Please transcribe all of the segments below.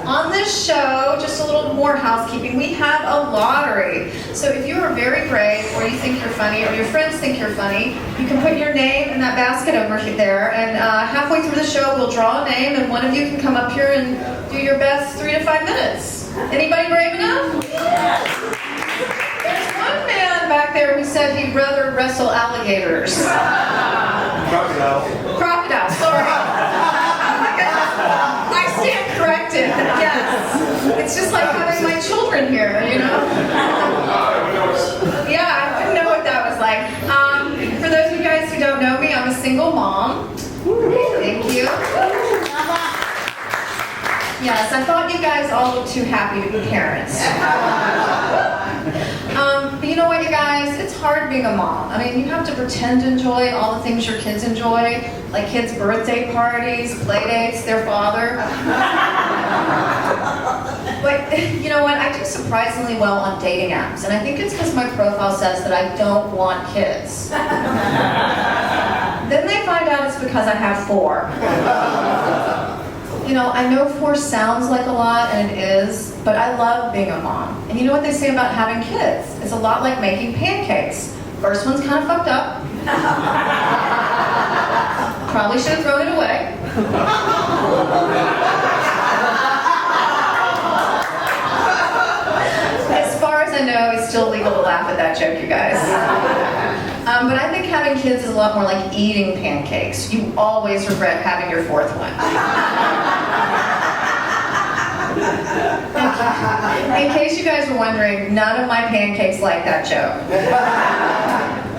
On this show, just a little more housekeeping, we have a lottery. So if you are very brave, or you think you're funny, or your friends think you're funny, you can put your name in that basket over there, and halfway through the show, we'll draw a name, and one of you can come up here and do your best 3 to 5 minutes. Anybody brave enough? There's one man back there who said he'd rather wrestle alligators. Crocodiles, sorry. I stand corrected, yes. It's just like having my children here, you know? Yeah, I wouldn't know what that was like. For those of you guys who don't know me, I'm a single mom. Thank you. Yes, I thought you guys all looked too happy to be parents. But you know what, you guys? It's hard being a mom. I mean, you have to pretend to enjoy all the things your kids enjoy, like kids' birthday parties, play dates, their father. But you know what? I do surprisingly well on dating apps, and I think it's because my profile says that I don't want kids. Then they find out it's because I have 4. You know, I know 4 sounds like a lot, and it is, but I love being a mom. And you know what they say about having kids? It's a lot like making pancakes. First one's kind of fucked up. Probably should have thrown it away. As far as I know, it's still legal to laugh at that joke, you guys. But I think having kids is a lot more like eating pancakes. You always regret having your 4th one. In case you guys were wondering, none of my pancakes like that joke.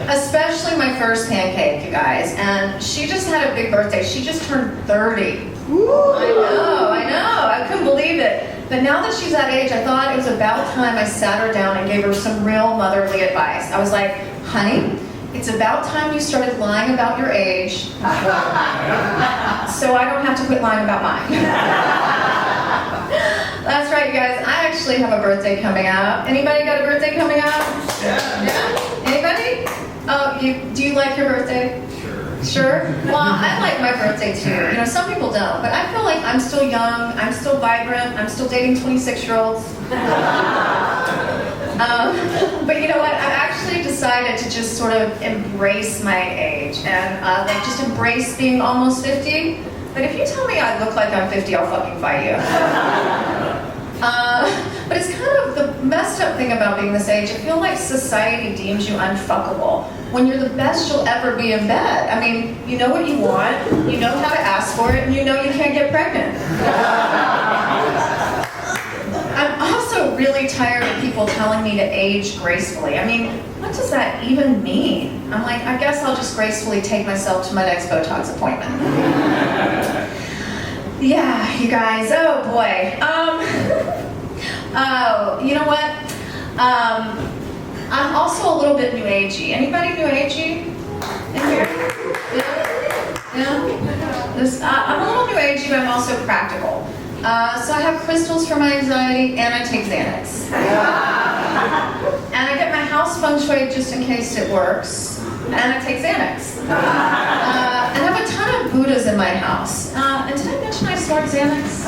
Especially my first pancake, you guys. And she just had a big birthday. She just turned 30. I know. I couldn't believe it. But now that she's that age, I thought it was about time I sat her down and gave her some real motherly advice. I was like, honey, it's about time you started lying about your age, so I don't have to quit lying about mine. That's right, you guys. I actually have a birthday coming up. Anybody got a birthday coming up? Yeah? Anybody? Oh, do you like your birthday? Sure? Well, I like my birthday too. You know, some people don't, but I feel like I'm still young, I'm still vibrant, I'm still dating 26-year-olds. But you know what? I've actually decided to just sort of embrace my age and like just embrace being almost 50. But if you tell me I look like I'm 50, I'll fucking fight you. But it's kind of the messed up thing about being this age. I feel like society deems you unfuckable when you're the best you'll ever be in bed. I mean, you know what you want, you know how to ask for it, and you know you can't get pregnant. I'm also really tired of people telling me to age gracefully. I mean, what does that even mean? I'm like, I guess I'll just gracefully take myself to my next Botox appointment. Yeah, you guys, oh boy. You know what? I'm also a little bit new agey. Anybody new agey in here? Yeah? I'm a little new agey, but I'm also practical. So I have crystals for my anxiety, and I take Xanax. And I get my house feng shui just in case it works, and I take Xanax. And I have a ton of Buddhas in my house. And did I mention I snort Xanax?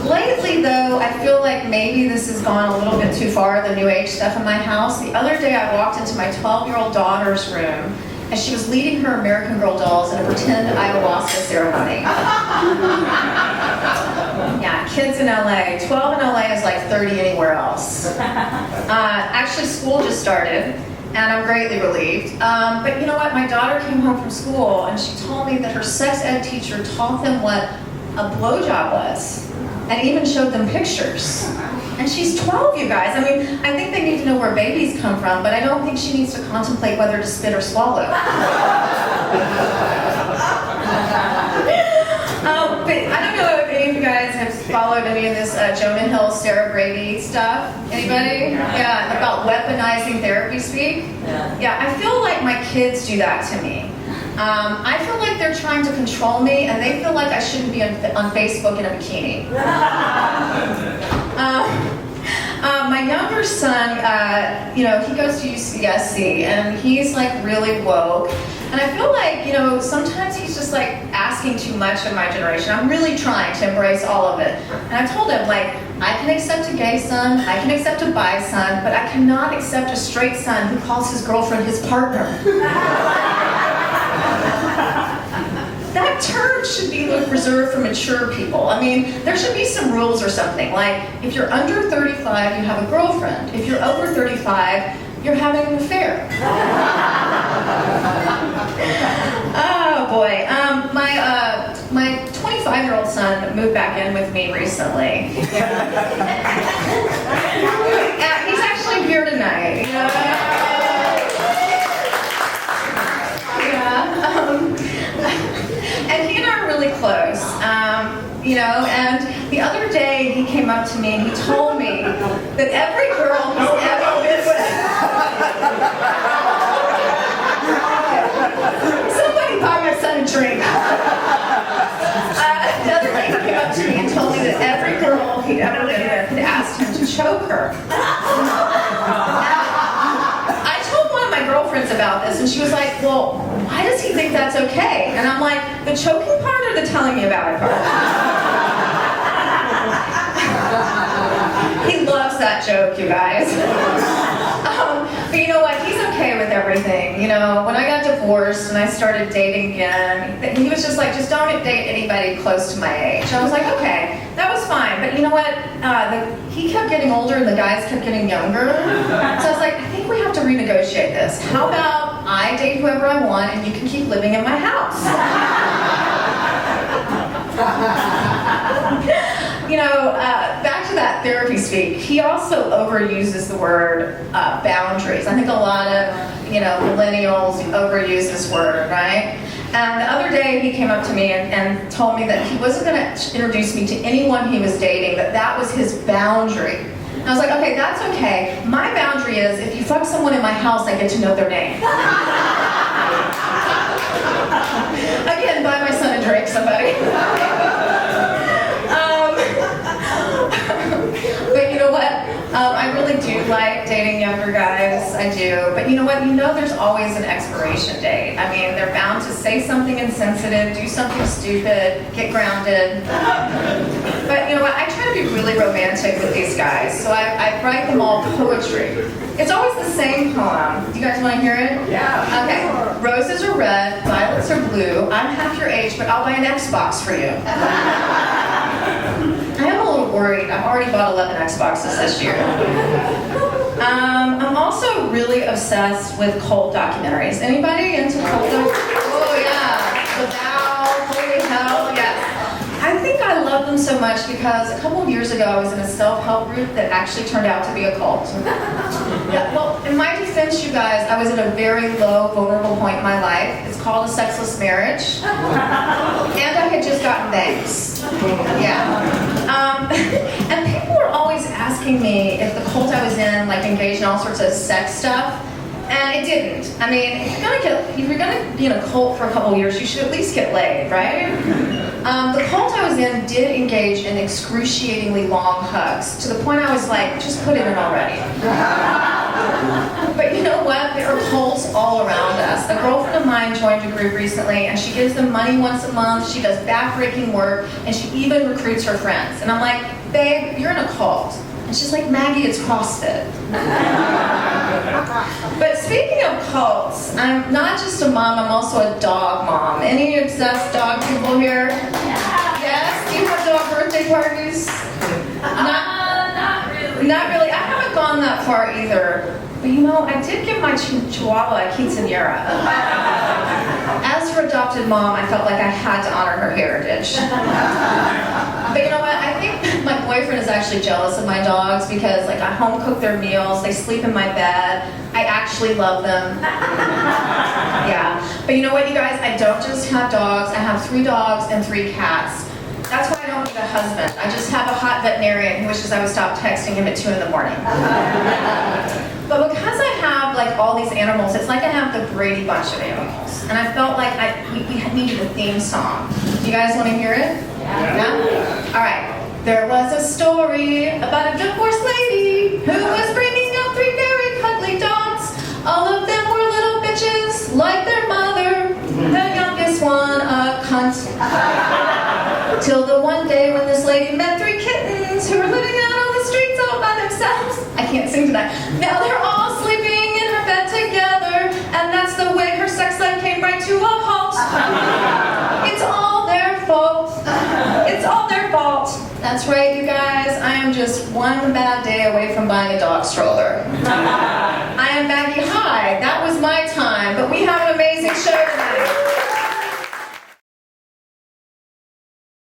Lately, though, I feel like maybe this has gone a little bit too far, the new age stuff in my house. The other day, I walked into my 12-year-old daughter's room, and she was leading her American Girl dolls in a pretend ayahuasca ceremony. Yeah, kids in LA. 12 in LA is like 30 anywhere else. Actually, school just started, and I'm greatly relieved. But you know what? My daughter came home from school, and she told me that her sex ed teacher taught them what a blowjob was, and even showed them pictures. And she's 12, you guys. I mean, I think they need to know where babies come from, but I don't think she needs to contemplate whether to spit or swallow. But I don't know if any of you guys have followed any of this Jonah Hill, Sarah Brady stuff. Anybody? Yeah, about weaponizing therapy speak. Yeah, I feel like my kids do that to me. I feel like they're trying to control me, and they feel like I shouldn't be on Facebook in a bikini. My younger son, he goes to UCSC, and he's like really woke. And I feel like, sometimes he's just like asking asking too much of my generation. I'm really trying to embrace all of it. And I told him, like, I can accept a gay son, I can accept a bi son, but I cannot accept a straight son who calls his girlfriend his partner. That term should be reserved for mature people. I mean, there should be some rules or something. Like, if you're under 35, you have a girlfriend. If you're over 35, you're having an affair. Oh boy. My 25-year-old son moved back in with me recently. He's actually here tonight. And he and I are really close, and the other day he came up to me and he told me that every girl he's ever been with... Somebody buy my son a drink. The other day he came up to me and told me that every girl he'd ever been with had asked him to choke her. I told one of my girlfriends about this and she was like, well, why does he think that's okay? And I'm like, the choking part or the telling me about it part? He loves that joke, you guys. But you know what? He's okay with everything. When I got divorced and I started dating again, he was just like, just don't date anybody close to my age. I was like, okay, that was fine. But you know what? He kept getting older and the guys kept getting younger. So I was like, I think we have to renegotiate this. How about I date whoever I want and you can keep living in my house? Back to that therapy speak, he also overuses the word boundaries. I think a lot of, millennials overuse this word, right? And the other day he came up to me and told me that he wasn't going to introduce me to anyone he was dating, that was his boundary. And I was like, okay, that's okay. My boundary is if you fuck someone in my house, I get to know their name. Again, buy my son a drink, somebody. But you know what? I really do like dating younger guys. I do. But you know what? There's always an expiration date. I mean, they're bound to say something insensitive, do something stupid, get grounded. But you know what? I try to be really romantic with these guys. So I write them all poetry. It's always the same poem. Do you guys want to hear it? Yeah. Okay. Roses are red, violets are blue. I'm half your age, but I'll buy an Xbox for you. I am a little worried. I've already bought 11 Xboxes this year. I'm also really obsessed with cult documentaries. Anybody into cult documentaries? Oh yeah. The Vow, Holy Hell, yes. I think I love them so much because a couple of years ago I was in a self-help group that actually turned out to be a cult. Yeah, well, in my defense, you guys, I was at a very low, vulnerable point in my life. It's called a sexless marriage. And I had just gotten bangs. Yeah. And people were always asking me if the cult I was in, engaged in all sorts of sex stuff. And it didn't. I mean, if you're gonna be in a cult for a couple of years, you should at least get laid, right? The cult I was in did engage in excruciatingly long hugs, to the point I was like, just put it in already. But you know what? There are cults all around us. A girlfriend of mine joined a group recently, and she gives them money once a month, she does backbreaking work, and she even recruits her friends. And I'm like, babe, you're in a cult. And she's like, Maggie, it's CrossFit. But speaking of cults, I'm not just a mom, I'm also a dog mom. Any obsessed dog people here? Yes? Do you have dog birthday parties? Not really. Not really. I haven't gone that far either. But I did give my Chihuahua a quinceañera. As her adopted mom, I felt like I had to honor her heritage. But you know what? I think my boyfriend is actually jealous of my dogs because I home cook their meals, they sleep in my bed, I actually love them. Yeah. But you know what, you guys? I don't just have dogs. I have 3 dogs and 3 cats. That's why I don't need a husband. I just have a hot veterinarian who wishes I would stop texting him at 2 in the morning. But because I have all these animals, it's like I have the Brady Bunch of animals. And I felt like we needed a theme song. Do you guys want to hear it? Yeah? All right. There was a story about a divorced lady who was bringing up 3 very cuddly dogs. All of them were little bitches like their mother. The youngest one, a cunt. Till the one day when this lady met 3 kittens who were living out on the streets all by themselves. I can't sing tonight. Now they're all sleeping in her bed together, and that's the way her sex life came right to a halt. It's all their fault. It's all their fault. That's right, you guys. I am just one bad day away from buying a dog stroller.